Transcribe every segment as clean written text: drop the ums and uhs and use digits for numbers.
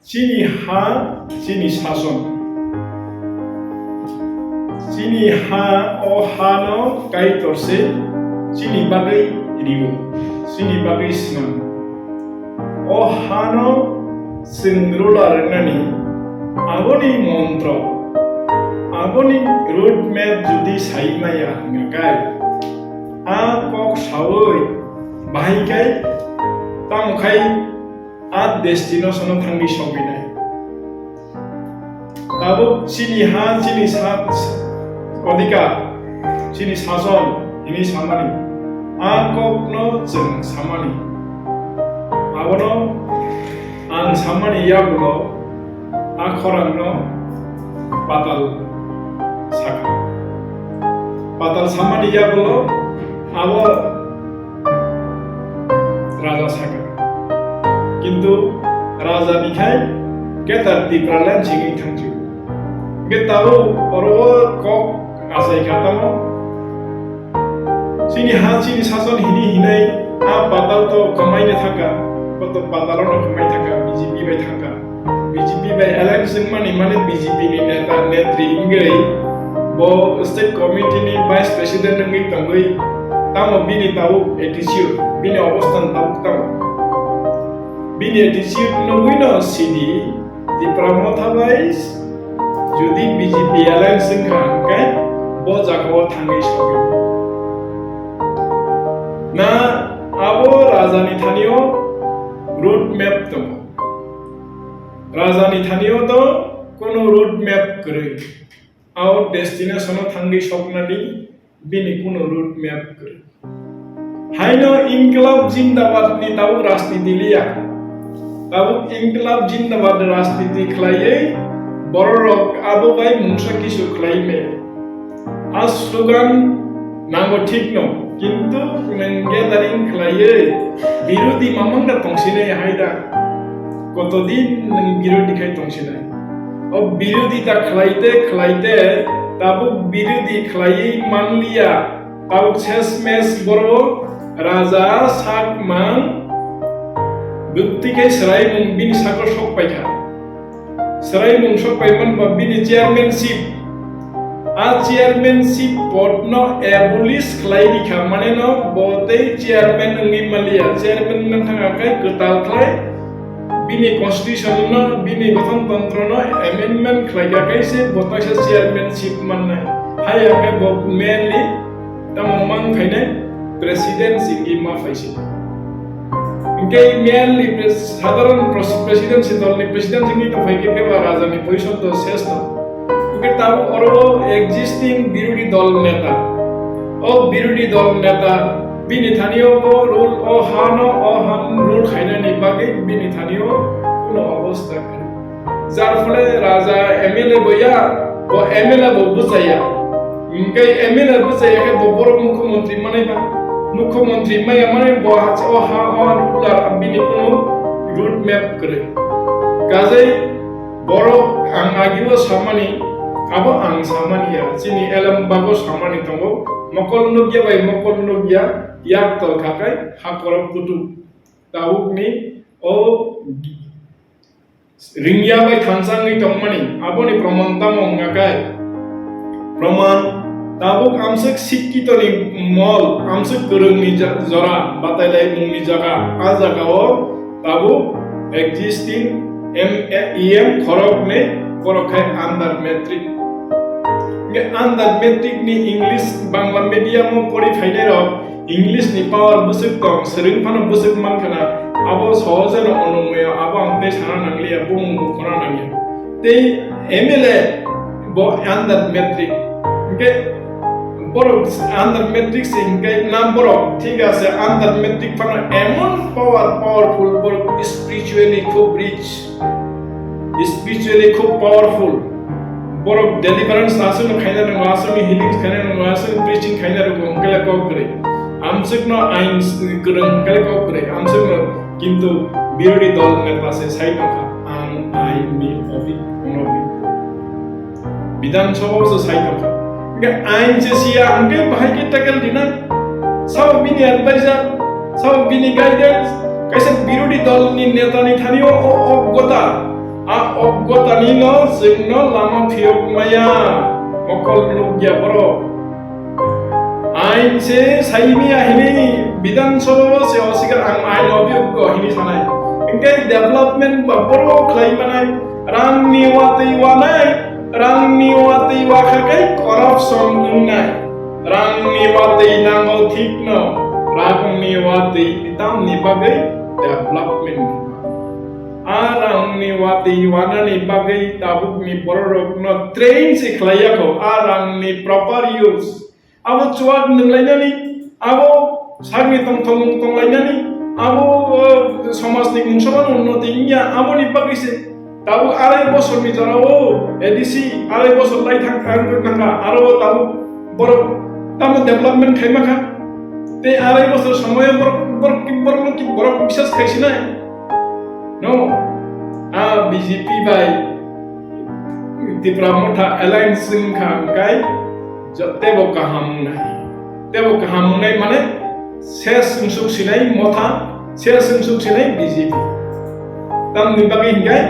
chini ha chini sason chini ha o hano kai torse chini bagai ribo chini bagai sinan o hano sindrular nani aboni mantra aboni road map judi saimaya ngakai a kok sawoi bahikai tamkai a destination thangi sobinai tabo chini ha chini sat odika chini sason ini samani a kok no jeng samani abono ang samani yabulo a khorang no patal saka patal samani yabulo abo raja saka কিন্তু রাজা নিখাই কেতা তিপ্রালান ঝিঙি থাকছে গেতাও অরো cock আসাই খাতামো চিনি হা চিনি শাসন হিনি হিনাই আ পাতাল তো কমাইনে থাকা কত পাতালও কমাই থাকা বিজেপি বাই থাকা বিজেপি বাই এলাকশন মানে বিজেপি নি নেতা নেত্রী ইংগৈ ব স্টেট কমিটি নি ভাইস প্রেসিডেন্ট নঙ্গই তঙ্গই তামো বিনি তাও এটিচিউড বিনি অবস্থান তাও তাও bini attitude nungguino sini Tipra Motha bais judi BJP alliance sengkang kai bo jako thangai sobi na abo rajani thanio road map to rajani thanio to kono road map kore ao destination thangai soknani bini kono road map kore haino inqilab jindabad ni tau rajniti liya Tabu inqilab jindabad rajniti khlaiye borok abo bai mungsa kisu khlaime a slogan nango thik no kintu nenge daring khlaiye birodi mamangda tongsine haida kotodin nang birodi khai tongsine o birodi ta khlaite tabu birodi khlaiye manliya tabu chesmes boro raja sakmang Buktikai serai mung bini sakor sok paikha serai mung sok paiman ba bini chairmanship a chairmanship pot no abolish khlai dikha mane no bote chairman ngi malia chairman nang thanga kai ketal khlai bini constitution no bini gothan tantra no amendment khlai ga kai se botai se chairmanship manna hai ake bok mainly tamang khaine president singi ma faisi Ingkai mainly সাধারণ Presidency দলনি president সিংনি তো ফাইকে কেবা রাজানি পরিষদ তো শেষ না ওকে তাও অরো existing বিরোধী দল নেতা ও বিরোধী দল নেতা বিনি থানিও রুল ও হান রুল খাইনানি বাগে বিনি থানিও কোনো অবস্থা করে যার ফলে রাজা এমএলএ বইয়া ও এমএলএ বুঝাইয়া ইংকাই এমএলএ বুঝাইয়া কে বড় মুখ্যমন্ত্রী মানাইবা মুখ্যমন্ত্রী মাই আমারে বহাচ ও রুলার বিনি কোনো রুট ম্যাপ করে কাজে বড় আং আগিও সামানি আবো আং সামানিয়া চিনি এলম বাগো সামানি তঙ্গো মকল নগিয়া বাই মকল নগিয়া ইয়াক তল খাকাই হাকরব কুতু তাউকনি ও রিংয়া বাই থানসাংনি তংমানি আবনি প্রমাণ তামং ngakai প্রমাণ tabuk amsek sikkito ni mall amsek gorong ni jora batailai mung ni jaga a jaga o tabuk existing em khorok ne korokai under metric nge under metric ni english bangla medium o pori phaile ro english ni power busuk tong sering phano busuk man khana abo sohoje no onumoy abo amte sana nanglia bung khona nangya tei mla bo under metric nge বড় under matric সিংকাই নাম বড় ঠিক আছে under matric Fanon এমন powerful বড় spiritually খুব rich spiritually খুব powerful বড় ডেলিভারেন্স আছে না খাইনা না আছে নি হিলিং খাইনা না আছে প্রিচিং খাইনা র গঙ্গলা ক করে আমসক ন আইন গঙ্গলা ক করে আমসক ন কিন্তু বিরোধী দল নেতা আছে সাইটকা আন আইন নি অফি অনবি বিধানসভা ও সাইটকা ain jesia angke bahai kita kel dina saw bini advisor saw bini guidance kaisa birodi dol ni neta ni thanio o gota अज्ञतानि न जोंनो लामा फियकमाया मकल नुगिया बर' आइन से साइमी आहिनी विधानसभा से असिकार आं आइन अभियोग हिनी सानाय इनके डेवलपमेंट बर' खालामनाय रांनि वातै वानाय रांनि वातै वाखाखै करप्शन होननाय रांनि वातै नांगौ ठीक न रांनि वातै बिथांनि बागै डेवलपमेंट रांनि वातै वानानि बागै दाबुकनि बर'रकनो ट्रेन से खालायाखौ रांनि प्रपार यूज आबो चुवाद नंलायनानै आबो सागनि तंथं तंलायनानै आबो समाजनि मुंसमान उन्नतिनिया आबोनि बागैसे दाबो आराय बोसोरनि जराव एडिसी आराय बोसोर लाइ थांखा आरो दाबो बर' दाबो डेवलपमेंट खायमाखा ते आराय बोसोर समय बर' बिसास खायसिनाय no BJP by Tipra Motha alliance singkai tebo kahamunai mane ses sungsuk sinai Motha ses sungsuk sinai BJP tam nibagi hingai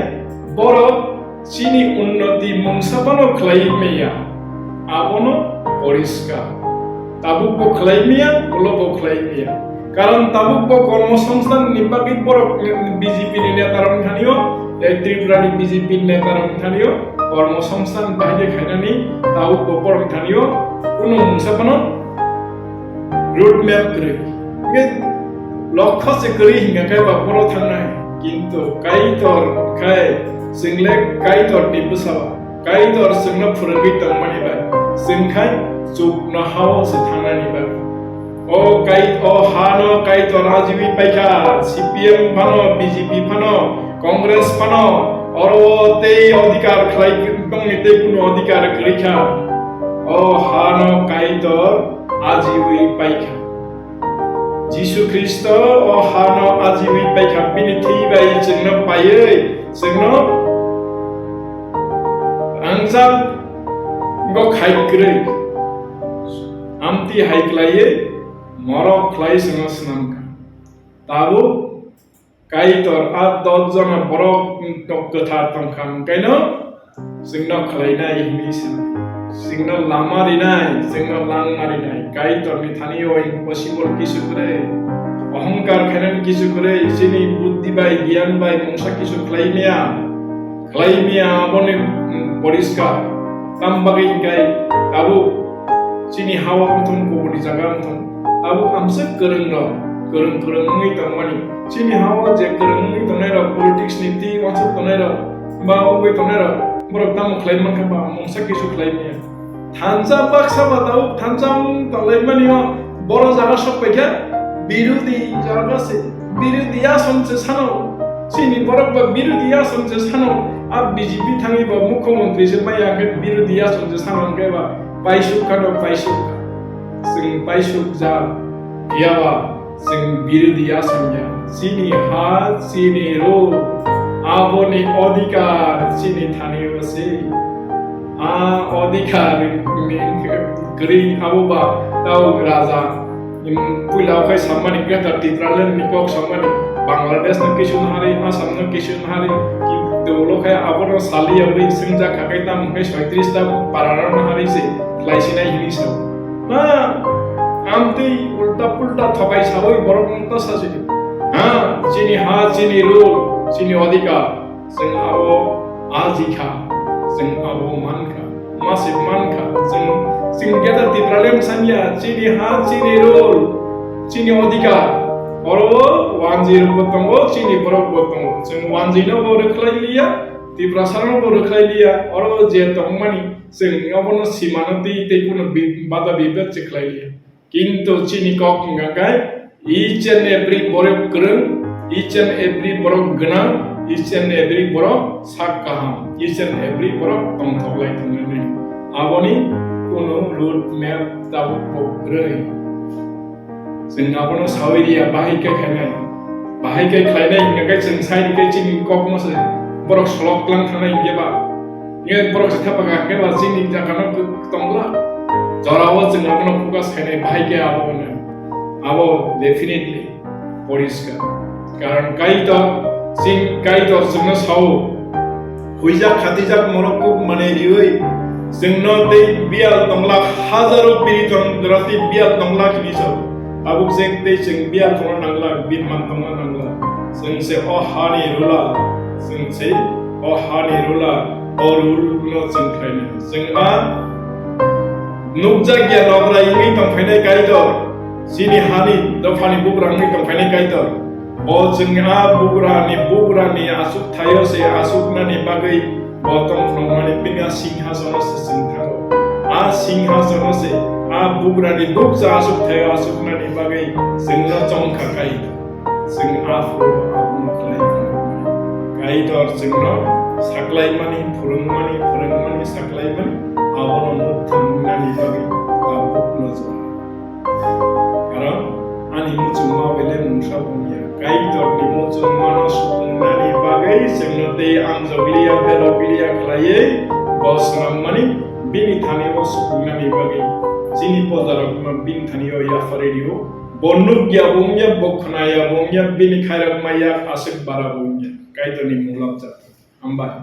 boro sini unnoti mungsapano khlaimeya abono poriskar tabuk bo khlaimeya ulo bo khlaimeya কারণ তাবুক কর্মসংস্থান নির্বাচিত বড় BJP নেতারং থানিও ত্রিপুরানি BJP নেতারং থানিও কর্মসংস্থান বাহিরে খাইনানি তাবুক বড় থানিও কোনো মুসাপানো road map করে লক্ষ্য সে করি হিঙ্গাকাই বা বড় থাংনাই কিন্তু কাইতর খাই সিংলে কাইতর টিপুসাবা কাইতর সিংনা ফুরবি তংমানি বাই সিংখাই চুপ না হাও সে থাংনানি বাই हानो काई तो राजीवी पैका CPM फानो BJP फानो कांग्रेस फानो और ते अधिकार खलाई दंनि ते कुनो अधिकार करिखा हानो काई तो आजीवी पैका जिसु ख्रिस्ट हानो आजीवी पैका बिनि थि बाय जोंनो पायै जोंनो आंजाब गो खाइग्रै आमति हाइक्लायै Morok klai senga senangka. Tahu kaitor dot jona borok tok ketar tongkang kaino singno klai nai ini sana. Singno lamari nai, singno langmari nai. Kaitor ni thani o impossible kisu kore. Ahongkar khanan kisu kore. Sini buddhi bai, gyan bai, mongsa kisu klai mea abone poriskar. Tambagi kai tahu sini hawa mutung ko di jaga mutung. Abu amse kereng ngi tangmani sini hawa je kereng ngi tangai ra politics niti wasu tangai ra ba oi tangai ra borok tamu khlai man ka ba mongsa kisu khlai me thansa baksa batau thansa talai mani boro jaga sok pekha birudi jaga se birudiya somse sano sini borok ba birudiya somse sano ab BJP thangi ba mukhyamantri se maya ke birudiya somse sano ke ba paisuk sing paisuk ja biawa sing birudiya samya sini hat sini ro aboni odikar sini thani wase odikar gri abuba tau raja pulau kai sammani gata titralen nikok sammani Bangladesh na kishun hari Assam na kishun hari dolo kai aboro sali abri singja kakai tam kai 37 ta pararan hari se laisina hinisa आमती उल्टा पुल्टा थकाई सावै बरक मुक्ता साजिनि चिनी हा चिनी रो चिनी अधिकार जों आबो आजिखा जों आबो मानखा मासिक मानखा जों गेदार तित्रालेम सानिया चिनी हा चिनी रो चिनी अधिकार अरो 10 बतंगो चिनी बरक बतंगो जों 10 नो बरखलाइलिया तिप्रासानो बरखलाइलिया अरो जे तंगमानि जों आबोनो सिमानति तेकुनो बादा बिबेद चिखलाइलिया Kinto chini kok ngakai each and every borok kereng each and every borok genang each and every borok sakkaham each and every borok tongthoklai thangani aboni kono road map tabuk pogrei जों abono sawiria bahaikai khlainai ngakai जों sairi kai chini kok mose borok slok lang thanai geba nge borok thapa ga geba chini jakana tongla जरावो जों आपनो focus खाने बाहायके आबो definitely परिष्कार कारण काई तो जोंनो सावो huijak khatijak morokuk mane rioi जोंनो दै बियाल दंलाख हाजारो बिरिथं दराति बियाल दंलाख निसो abuk jeng दै जों बियाल दंला नांला बिरमान दंला नांला जों से अ हानि रुला जों से अ हानि रुला अ रुलनो जों खायनो जोंहा नुकजा गियान नग्रा इङै दंफायनाय गायदर सिनि हानि दफानि बुग्राङै दंफायनाय गायदर अ जोंहा बुग्रानि आसुक थायो से आसुकनानि बागै बतम फ्रमानि पिना सिंहासन से सिंथारो आ सिंहासन से आ बुग्रानि बुगजा आसुक थायो आसुकनानि बागै जोंनो चंखा गायदर जों आफु आबुंख्लाय गायदर जोंनो साख्लायमानि फोरोंमानि साख्लायमानि आवनो मुक्तांनानि बागै आबुकनो जरा कारण आनि मुचुमा बेले मुंसा बुंया गायदरनि मुचुमानो सुबुंनानि बागै जोंनो दै आंजगलिया बेलगलिया खालायै बसनाममानि बिनि थानियाव सुबुंनानि बागै जिनि पजाराव बिनि थानियाव याफारेदियो बनुग्या बुंया बखनाया बुंया बिनि खायरामाया आसिक बारा बुंया गायदरनि मुलाबजा हामबाय